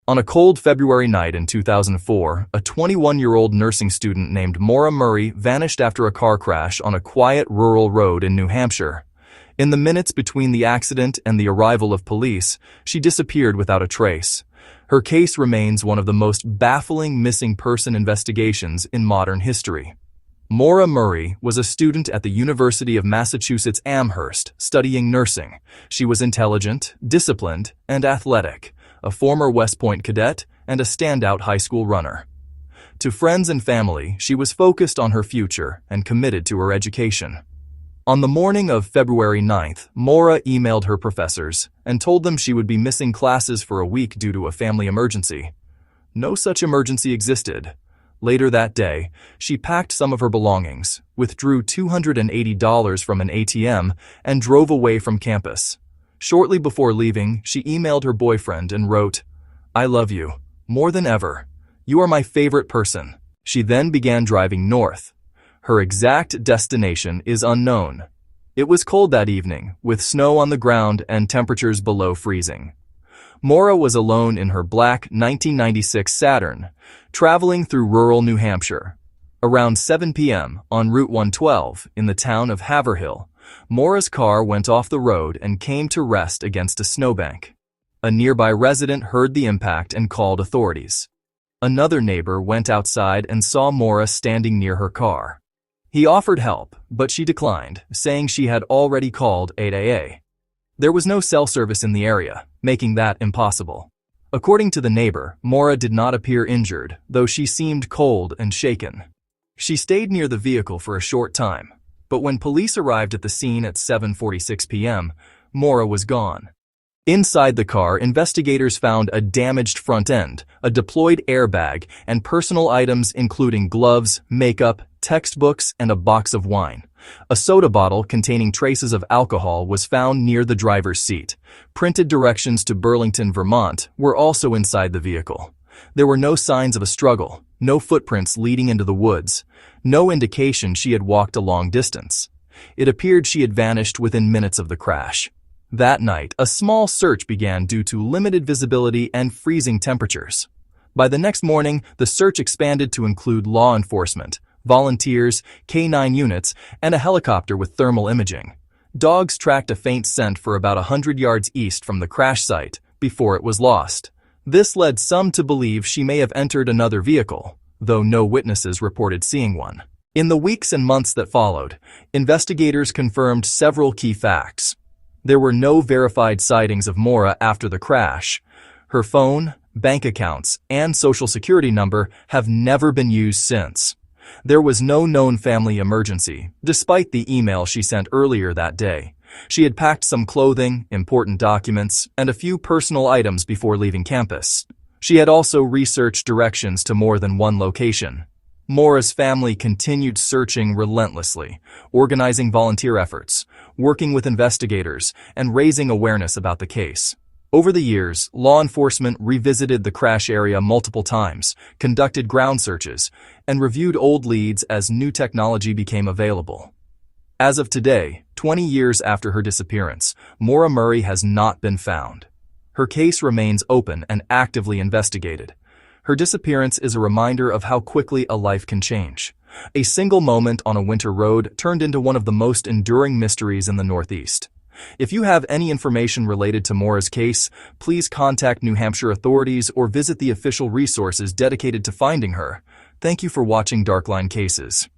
On a cold February night in 2004, a 21-year-old nursing student named Maura Murray vanished after a car crash on a quiet rural road in New Hampshire. In the minutes between the accident and the arrival of police, she disappeared without a trace. Her case remains one of the most baffling missing person investigations in modern history. Maura Murray was a student at the University of Massachusetts Amherst, studying nursing. She was intelligent, disciplined, and athletic, a former West Point cadet, and a standout high school runner. To friends and family, she was focused on her future and committed to her education. On the morning of February 9th, Maura emailed her professors and told them she would be missing classes for a week due to a family emergency. No such emergency existed. Later that day, she packed some of her belongings, withdrew $280 from an ATM, and drove away from campus. Shortly before leaving, she emailed her boyfriend and wrote, "I love you, more than ever. You are my favorite person." She then began driving north. Her exact destination is unknown. It was cold that evening, with snow on the ground and temperatures below freezing. Maura was alone in her black 1996 Saturn, traveling through rural New Hampshire. Around 7 p.m. on Route 112 in the town of Haverhill, Maura's car went off the road and came to rest against a snowbank. A nearby resident heard the impact and called authorities. Another neighbor went outside and saw Maura standing near her car. He offered help, but she declined, saying she had already called 8AA. There was no cell service in the area, making that impossible. According to the neighbor, Maura did not appear injured, though she seemed cold and shaken. She stayed near the vehicle for a short time, but when police arrived at the scene at 7:46 p.m., Maura was gone. Inside the car, investigators found a damaged front end, a deployed airbag, and personal items including gloves, makeup, textbooks, and a box of wine. A soda bottle containing traces of alcohol was found near the driver's seat. Printed directions to Burlington, Vermont, were also inside the vehicle. There were no signs of a struggle, no footprints leading into the woods, no indication she had walked a long distance. It appeared she had vanished within minutes of the crash. That night, a small search began due to limited visibility and freezing temperatures. By the next morning, the search expanded to include law enforcement, volunteers, K-9 units, and a helicopter with thermal imaging. Dogs tracked a faint scent for about 100 yards east from the crash site before it was lost. This led some to believe she may have entered another vehicle, though no witnesses reported seeing one. In the weeks and months that followed, investigators confirmed several key facts. There were no verified sightings of Maura after the crash. Her phone, bank accounts, and social security number have never been used since. There was no known family emergency, despite the email she sent earlier that day. She had packed some clothing, important documents, and a few personal items before leaving campus. She had also researched directions to more than one location. Maura's family continued searching relentlessly, organizing volunteer efforts, working with investigators, and raising awareness about the case. Over the years, law enforcement revisited the crash area multiple times, conducted ground searches, and reviewed old leads as new technology became available. As of today, 20 years after her disappearance, Maura Murray has not been found. Her case remains open and actively investigated. Her disappearance is a reminder of how quickly a life can change. A single moment on a winter road turned into one of the most enduring mysteries in the Northeast. If you have any information related to Maura's case, please contact New Hampshire authorities or visit the official resources dedicated to finding her. Thank you for watching Darkline Cases.